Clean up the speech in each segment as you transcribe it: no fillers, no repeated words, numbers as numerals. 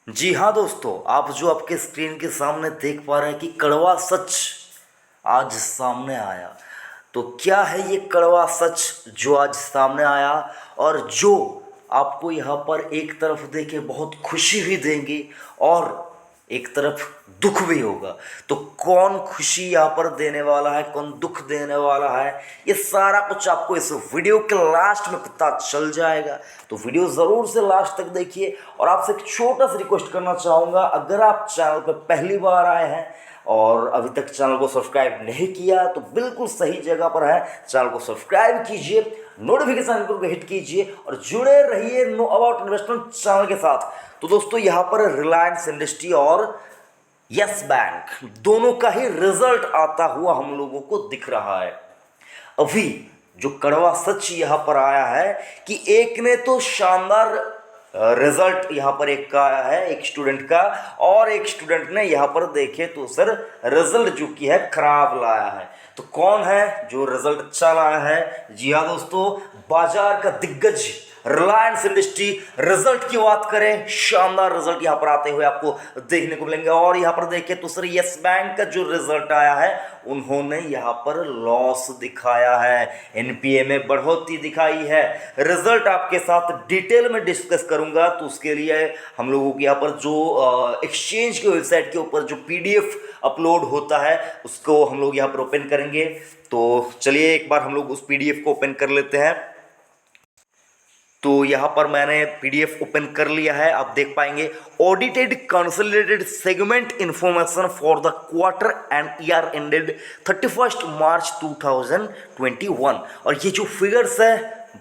जी हाँ दोस्तों, आप जो आपके स्क्रीन के सामने देख पा रहे हैं कि कड़वा सच आज सामने आया। तो क्या है ये कड़वा सच जो आज सामने आया और जो आपको यहाँ पर एक तरफ देखे बहुत खुशी भी देंगी और एक तरफ दुख भी होगा। तो कौन खुशी यहाँ पर देने वाला है, कौन दुख देने वाला है, ये सारा कुछ आपको इस वीडियो के लास्ट में पता चल जाएगा। तो वीडियो ज़रूर से लास्ट तक देखिए। और आपसे एक छोटा सा रिक्वेस्ट करना चाहूँगा, अगर आप चैनल पर पहली बार आए हैं और अभी तक चैनल को सब्सक्राइब नहीं किया तो बिल्कुल सही जगह पर है। चैनल को सब्सक्राइब कीजिए, नोटिफिकेशन को हिट कीजिए और जुड़े रहिए नो अबाउट इन्वेस्टमेंट चैनल के साथ। तो दोस्तों, यहाँ पर रिलायंस इंडस्ट्री और यस बैंक दोनों का ही रिजल्ट आता हुआ हम लोगों को दिख रहा है। अभी जो कड़वा सच यहाँ पर आया है कि एक ने तो शानदार रिजल्ट यहाँ पर एक का आया है, एक स्टूडेंट का, और एक स्टूडेंट ने यहाँ पर देखे तो सर रिजल्ट जो कि है खराब लाया है। तो कौन है जो रिजल्ट अच्छा लाया है? जी हाँ दोस्तों, बाजार का दिग्गज रिलायंस इंडस्ट्री रिजल्ट की बात करें, शानदार रिजल्ट यहाँ पर आते हुए आपको देखने को मिलेंगे। और यहाँ पर देखें तो सर यस बैंक का जो रिजल्ट आया है उन्होंने यहाँ पर लॉस दिखाया है, एनपीए में बढ़ोतरी दिखाई है। रिजल्ट आपके साथ डिटेल में डिस्कस करूंगा, तो उसके लिए हम लोगों के यहाँ पर जो एक्सचेंज की वेबसाइट के ऊपर जो पीडीएफ अपलोड होता है उसको हम लोग यहाँ पर ओपन करेंगे। तो चलिए एक बार हम लोग उस पीडीएफ को ओपन कर लेते हैं। तो यहाँ पर मैंने पीडीएफ ओपन कर लिया है। आप देख पाएंगे audited consolidated segment information for the quarter and year ended 31 मार्च 2021। और ये जो फिगर्स है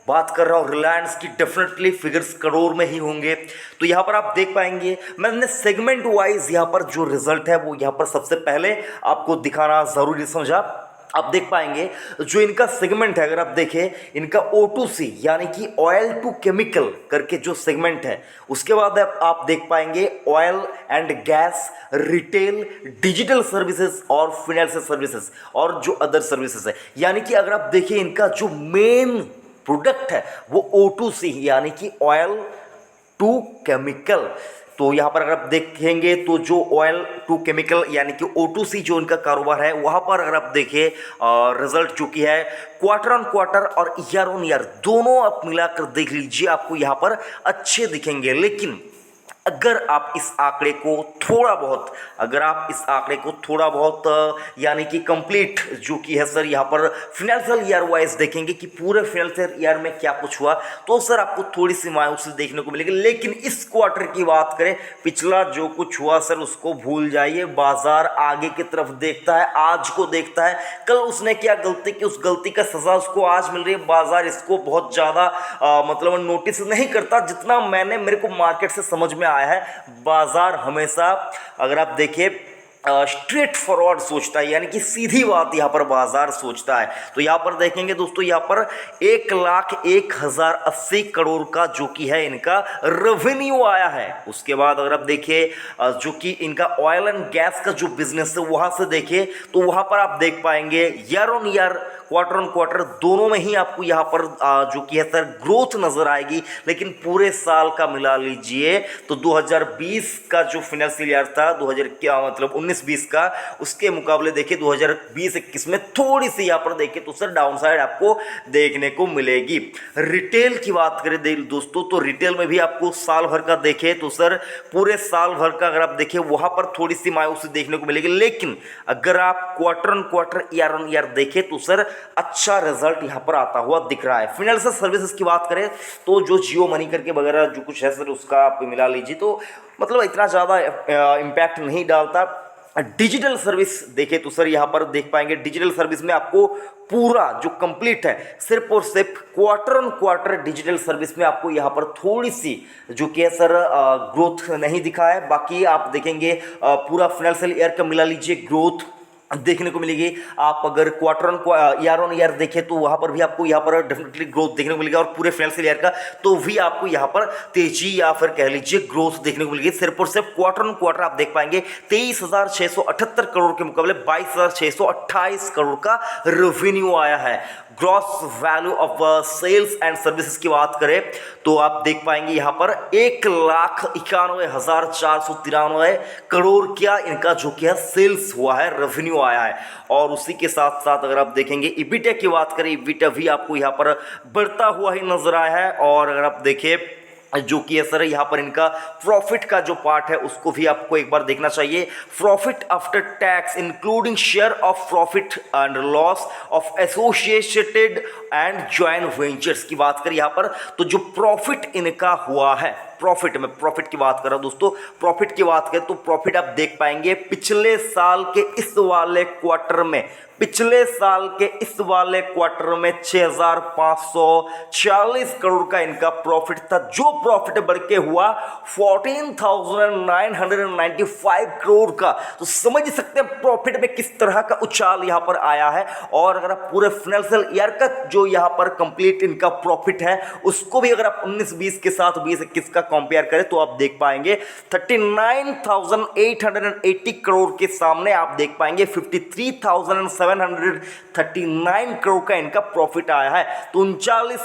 बात कर रहा हूँ रिलायंस की, डेफिनेटली फिगर्स करोड़ में ही होंगे। तो यहाँ पर आप देख पाएंगे मैंने सेगमेंट वाइज यहाँ पर जो रिजल्ट है वो यहाँ पर सबसे पहले आपको दिखाना जरूरी समझा। आप देख पाएंगे जो इनका सेगमेंट है, अगर आप देखें इनका O2C यानी कि ऑयल टू केमिकल करके जो सेगमेंट है, उसके बाद आप देख पाएंगे oil and gas, retail, digital services और फाइनेंशियल सर्विसेज और जो अदर सर्विसेज है। यानी कि अगर आप देखिए इनका जो मेन प्रोडक्ट है वो O2C यानी कि ऑयल टू केमिकल। तो यहाँ पर अगर आप देखेंगे तो जो ऑयल टू केमिकल यानी कि O2C जो इनका कारोबार है, वहाँ पर अगर आप देखें रिजल्ट जो कि है क्वार्टर ऑन क्वार्टर और ईयर ऑन ईयर दोनों आप मिलाकर देख लीजिए, आपको यहाँ पर अच्छे दिखेंगे। लेकिन अगर आप इस आंकड़े को थोड़ा बहुत, अगर आप इस आंकड़े को थोड़ा बहुत यानी कि कंप्लीट जो कि है सर यहाँ पर फिनेंशियल ईयर वाइज देखेंगे कि पूरे फिनेंशियल ईयर में क्या कुछ हुआ, तो सर आपको थोड़ी सी मायूसी देखने को मिलेगी। लेकिन इस क्वार्टर की बात करें, पिछला जो कुछ हुआ सर उसको भूल जाइए। बाजार आगे की तरफ देखता है, आज को देखता है। कल उसने क्या गलती की, उस गलती का सजा उसको आज मिल रही है। बाजार इसको बहुत ज़्यादा मतलब नोटिस नहीं करता जितना मेरे को मार्केट से समझ में आया है। बाजार हमेशा अगर आप देखें स्ट्रेट फॉरवर्ड सोचता है, यानी कि सीधी बात यहाँ पर बाजार सोचता है। तो यहाँ पर देखेंगे दोस्तों, यहाँ पर 1,01,080 करोड़ का जो कि है इनका रेवेन्यू आया है। उसके बाद अगर आप देखिए जो कि इनका ऑयल एंड गैस का जो बिजनेस है वहाँ से देखिए तो वहाँ पर आप देख पाएंगे year on year, quarter on quarter दोनों में ही आपको यहाँ पर जो कि है सर ग्रोथ नजर आएगी। लेकिन पूरे साल का मिला लीजिए तो 2020 का जो फाइनेंशियल ईयर था, 2000 क्या मतलब 19-20 का, उसके मुकाबले देखिए 2020-21 में थोड़ी सी यहाँ पर देखिए तो सर डाउन साइड आपको देखने को मिलेगी। रिटेल की बात करें दोस्तों तो रिटेल में भी आपको साल भर का देखें तो सर पूरे साल भर का अगर आप देखें वहाँ पर थोड़ी सी मायूसी देखने को मिलेगी। लेकिन अगर आप quarter on quarter year on year देखें तो सर अच्छा रिजल्ट यहाँ पर आता हुआ दिख रहा है। फाइनेंशियल सर्विसेज की बात करें तो जो जियो मनी करके वगैरह जो कुछ है सर उसका आप मिला लीजिए तो मतलब इतना ज़्यादा इम्पैक्ट नहीं डालता। डिजिटल सर्विस देखें तो सर यहाँ पर देख पाएंगे डिजिटल सर्विस में आपको पूरा जो कंप्लीट है सिर्फ और सिर्फ quarter on quarter digital service में आपको यहाँ पर थोड़ी सी जो कि है सर ग्रोथ नहीं दिखा है। बाकी आप देखेंगे पूरा फाइनेंशियल ईयर का मिला लीजिए ग्रोथ देखने को मिलेगी। आप अगर quarter on year on year देखें तो वहाँ पर भी आपको यहाँ पर डेफिनेटली ग्रोथ देखने को मिलेगा और पूरे फाइनेंशियल ईयर का तो भी आपको यहाँ पर तेजी या फिर कह लीजिए ग्रोथ देखने को मिलेगी। सिर्फ और सिर्फ क्वार्टर ऑन क्वार्टर आप देख पाएंगे 23,678 करोड़ के मुकाबले 22,628 करोड़ का रेवेन्यू आया है। Gross value of sales and services की बात करें तो आप देख पाएंगे यहाँ पर 1,91,493 करोड़ क्या इनका जो कि है सेल्स हुआ है, रेवेन्यू आया है। और उसी के साथ साथ अगर आप देखेंगे इबिटा की बात करें, इबिटा भी आपको यहाँ पर बढ़ता हुआ ही नजर आया है। और अगर आप देखें जो कि है सर यहाँ पर इनका प्रॉफिट का जो पार्ट है उसको भी आपको एक बार देखना चाहिए। Profit after tax including share of profit and loss of associated and joint ventures की बात करें यहाँ पर, तो जो प्रॉफिट इनका हुआ है, प्रॉफिट में प्रॉफिट की बात कर रहा हूं दोस्तों, प्रॉफिट की बात करें तो प्रॉफिट आप देख पाएंगे पिछले साल के इस वाले क्वार्टर में, पिछले साल के इस वाले क्वार्टर में 6,540 करोड़ का इनका प्रॉफिट था, जो प्रॉफिट बढ़ के हुआ 14,995 करोड़ का। तो समझ सकते हैं प्रॉफिट में किस तरह का उछाल यहां पर आया है। और अगर आप पूरे फाइनेंशियल ईयर का जो यहां पर कंप्लीट इनका प्रॉफिट है उसको भी अगर आप 19-20 के साथ 20-21 का कंपेयर करें तो आप देख पाएंगे 39,880 करोड़ के सामने आप देख पाएंगे 53,739 करोड़ का इनका प्रॉफिट आया है। तो 39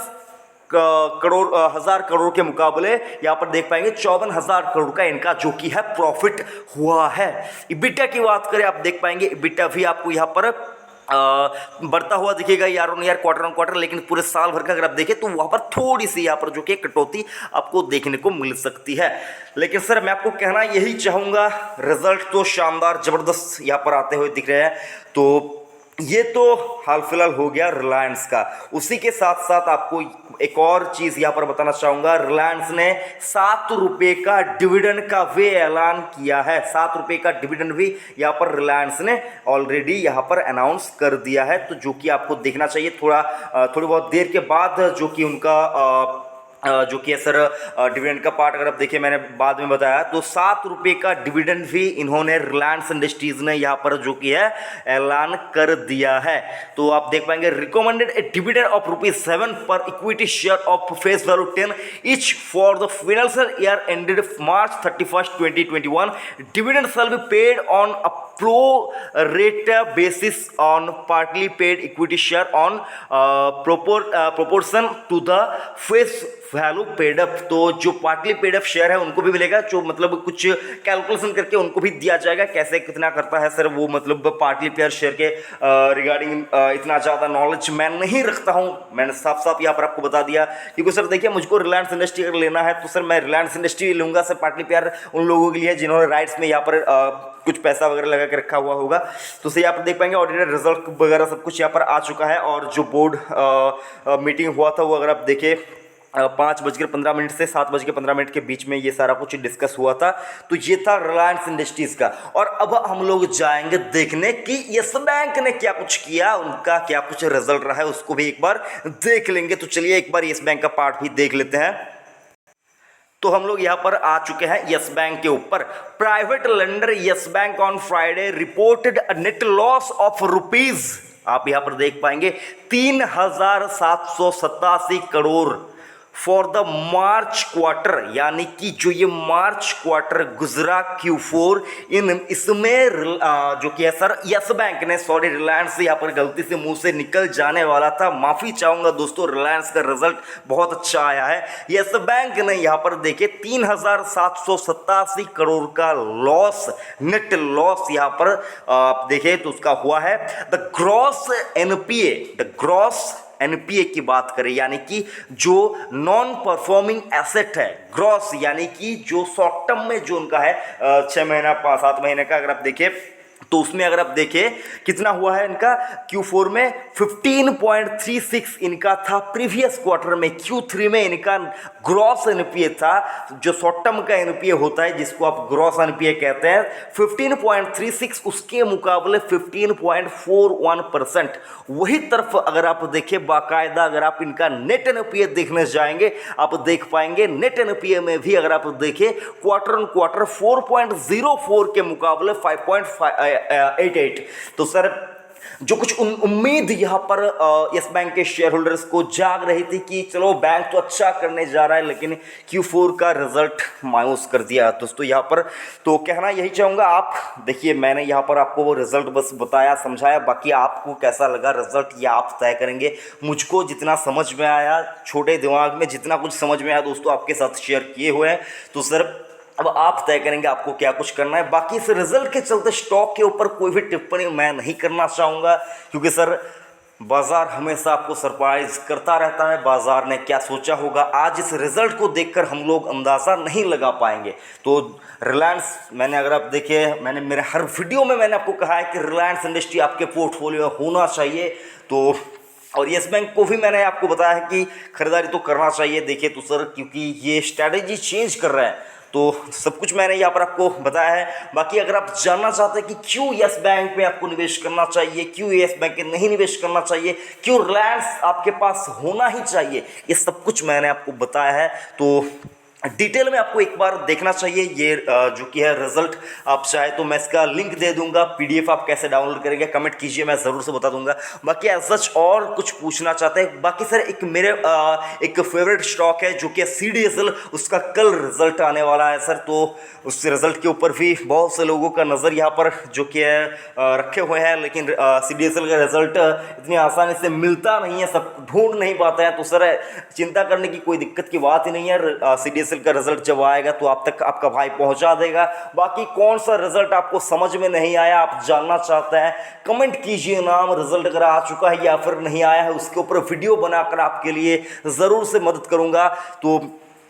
हजार करोड़ के मुकाबले यहां पर देख पाएंगे 54,000 करोड़ का इनका जो कि है प्रॉफिट हुआ है। इबिटा की बात करें आप देख पाएंगे इबिटा भी आपको यहां पर बढ़ता हुआ दिखेगा year on year, quarter on quarter, लेकिन पूरे साल भर का अगर आप देखें तो वहां पर थोड़ी सी यहाँ पर जो कि कटौती आपको देखने को मिल सकती है। लेकिन सर मैं आपको कहना यही चाहूँगा, रिजल्ट तो शानदार ज़बरदस्त यहाँ पर आते हुए दिख रहे हैं। तो ये तो हाल फिलहाल हो गया रिलायंस का। उसी के साथ साथ आपको एक और चीज़ यहाँ पर बताना चाहूँगा, रिलायंस ने 7 रुपये का डिविडेंड का भी ऐलान किया है। 7 रुपये का डिविडेंड भी यहाँ पर रिलायंस ने ऑलरेडी यहाँ पर अनाउंस कर दिया है। तो जो कि आपको देखना चाहिए थोड़ी बहुत देर के बाद जो कि उनका जो कि है सर डिविडेंड का पार्ट अगर आप देखिए मैंने बाद में बताया तो 7 रुपये का डिविडेंड भी इन्होंने रिलायंस इंडस्ट्रीज ने यहाँ पर जो कि है ऐलान कर दिया है। तो आप देख पाएंगे रिकमेंडेड ए डिविडेंड ऑफ ₹7 पर equity share of face value 10 each for the financial year ended March 31, 2021। Dividend shall be paid on a pro rata basis on partly paid equity share on proportion to the face value paid up. तो जो partly paid up share है उनको भी मिलेगा, जो मतलब कुछ calculation करके उनको भी दिया जाएगा कैसे कितना करता है सर वो, मतलब पार्टली पेड शेयर के रिगार्डिंग इतना ज़्यादा नॉलेज मैं नहीं रखता हूं। मैंने साफ साफ यहाँ पर आपको बता दिया क्योंकि सर देखिए मुझको रिलायंस इंडस्ट्री अगर लेना है तो सर मैं रिलायंस इंडस्ट्री लूँगा सर। पार्टली पेड उन लोगों के लिए जिन्होंने राइट्स में यहाँ पर कुछ पैसा वगैरह लगा के रखा हुआ होगा। तो सर यहाँ पर देख पाएंगे ऑडिटेड रिजल्ट वगैरह सब कुछ यहाँ पर आ चुका है। और जो बोर्ड मीटिंग हुआ था वो अगर आप देखें 5:15 से 7:15 के बीच में ये सारा कुछ डिस्कस हुआ था। तो ये था रिलायंस इंडस्ट्रीज का। और अब हम लोग जाएंगे देखने कि यस बैंक ने क्या कुछ किया, उनका क्या कुछ रिजल्ट रहा है उसको भी एक बार देख लेंगे। तो चलिए एक बार यस बैंक का पार्ट भी देख लेते हैं। तो हम लोग यहाँ पर आ चुके हैं यस बैंक के ऊपर। Private lender yes bank on Friday reported a net loss of rupees, आप यहाँ पर देख पाएंगे 3,787 crore for the March quarter, यानी कि जो ये मार्च क्वार्टर गुजरा Q4 इसमें जो कि है सर यस बैंक ने, सॉरी रिलायंस से यहाँ पर गलती से मुंह से निकल जाने वाला था, माफ़ी चाहूँगा दोस्तों। रिलायंस का रिजल्ट बहुत अच्छा आया है। यस बैंक ने यहाँ पर देखे 3,787 करोड़ का लॉस, नेट लॉस यहाँ पर आप देखें तो उसका हुआ है। द ग्रॉस एनपीए की बात करें यानी कि जो नॉन परफॉर्मिंग एसेट है, ग्रॉस यानी कि जो शॉर्ट टर्म में जो उनका है 6 महीना 7 महीने का अगर आप देखें तो उसमें अगर आप देखें कितना हुआ है इनका Q4 में 15.36 इनका था। प्रीवियस क्वार्टर में Q3 में इनका ग्रॉस एनपीए था, जो शॉर्ट टर्म का एनपीए होता है जिसको आप ग्रॉस एनपीए कहते हैं, 15.36, उसके मुकाबले 15.41%। वही तरफ अगर आप देखें बाकायदा अगर आप इनका नेट एनपीए देखने जाएंगे आप देख पाएंगे नेट एनपीए में भी अगर आप देखें क्वार्टर ऑन क्वार्टर 4.04 के मुकाबले 5.88। तो सर जो कुछ उम्मीद यहाँ पर यस बैंक के शेयर होल्डर्स को जाग रही थी कि चलो बैंक तो अच्छा करने जा रहा है, लेकिन Q4 का रिजल्ट मायूस कर दिया दोस्तों यहाँ पर। तो कहना यही चाहूँगा, आप देखिए मैंने यहाँ पर आपको वो रिजल्ट बस बताया, समझाया, बाकी आपको कैसा लगा रिजल्ट ये आप तय करेंगे। मुझको जितना समझ में आया, छोटे दिमाग में जितना कुछ समझ में आया दोस्तों आपके साथ शेयर किए हुए हैं। तो सर अब आप तय करेंगे आपको क्या कुछ करना है। बाकी इस रिजल्ट के चलते स्टॉक के ऊपर कोई भी टिप्पणी मैं नहीं करना चाहूँगा, क्योंकि सर बाजार हमेशा आपको सरप्राइज करता रहता है। बाजार ने क्या सोचा होगा आज इस रिजल्ट को देखकर हम लोग अंदाज़ा नहीं लगा पाएंगे। तो रिलायंस, मैंने अगर आप देखिए, मैंने मेरे हर वीडियो में मैंने आपको कहा है कि रिलायंस इंडस्ट्री आपके पोर्टफोलियो में होना चाहिए। तो और येस बैंक को भी मैंने आपको बताया है कि खरीदारी तो करना चाहिए। देखिए तो सर, क्योंकि ये स्ट्रैटेजी चेंज कर रहा है, तो सब कुछ मैंने यहाँ पर आपको बताया है। बाकी अगर आप जानना चाहते हैं कि क्यों यस बैंक में आपको निवेश करना चाहिए, क्यों यस बैंक में नहीं निवेश करना चाहिए, क्यों रिलायंस आपके पास होना ही चाहिए, ये सब कुछ मैंने आपको बताया है। तो डिटेल में आपको एक बार देखना चाहिए ये जो कि है रिजल्ट। आप चाहे तो मैं इसका लिंक दे दूंगा, पीडीएफ आप कैसे डाउनलोड करेंगे कमेंट कीजिए, मैं ज़रूर से बता दूंगा। बाकी एज सच और कुछ पूछना चाहते हैं, बाकी सर एक मेरे एक फेवरेट स्टॉक है जो कि CDSL, उसका कल रिजल्ट आने वाला है सर। तो उस रिजल्ट के ऊपर भी बहुत से लोगों का नज़र यहाँ पर जो कि है रखे हुए हैं, लेकिन CDSL का रिजल्ट इतनी आसानी से मिलता नहीं है, सब ढूंढ नहीं पाते हैं। तो सर चिंता करने की कोई दिक्कत की बात ही नहीं है। CDSL का रिजल्ट जब आएगा तो आप तक आपका भाई पहुंचा देगा। बाकी कौन सा रिजल्ट आपको समझ में नहीं आया, आप जानना चाहते हैं, कमेंट कीजिए नाम, रिजल्ट अगर आ चुका है या फिर नहीं आया है उसके ऊपर वीडियो बनाकर आपके लिए ज़रूर से मदद करूंगा। तो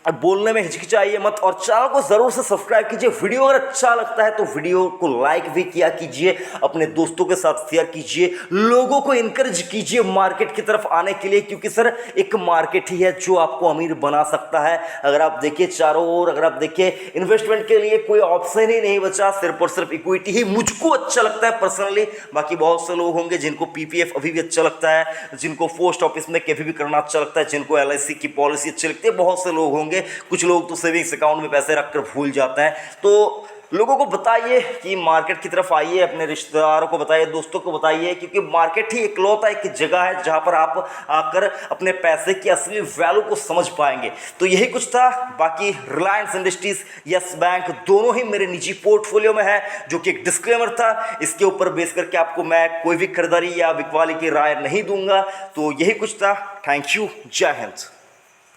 बोलने में हिचकिचाइए मत और चैनल को ज़रूर से सब्सक्राइब कीजिए। वीडियो अगर अच्छा लगता है तो वीडियो को लाइक भी किया कीजिए, अपने दोस्तों के साथ शेयर कीजिए, लोगों को इनकरेज कीजिए मार्केट की तरफ आने के लिए, क्योंकि सर एक मार्केट ही है जो आपको अमीर बना सकता है। अगर आप देखिए चारों ओर, अगर आप देखिए इन्वेस्टमेंट के लिए कोई ऑप्शन ही नहीं बचा, सिर्फ और सिर्फ इक्विटी ही मुझको अच्छा लगता है पर्सनली। बाकी बहुत से लोग होंगे जिनको PPF अभी भी अच्छा लगता है, जिनको पोस्ट ऑफिस में कभी भी करना अच्छा लगता है, जिनको LIC की पॉलिसी अच्छी लगती है, बहुत से लोग होंगे। कुछ लोग तो सेविंग्स अकाउंट में पैसे रखकर भूल जाते हैं। तो लोगों को बताइए कि मार्केट की तरफ आइए, अपने रिश्तेदारों को बताइए, दोस्तों को बताइए, क्योंकि मार्केट ही इकलौता एक जगह है जहां पर आप आकर अपने पैसे की असली वैल्यू को समझ पाएंगे। तो यही कुछ था। बाकी रिलायंस इंडस्ट्रीज, यस बैंक दोनों ही मेरे निजी पोर्टफोलियो में है, जो कि एक डिस्क्लेमर था। इसके ऊपर बेस करके आपको मैं कोई भी खरीदारी या बिकवाली की राय नहीं दूंगा। तो यही कुछ था। थैंक यू, जय हिंद।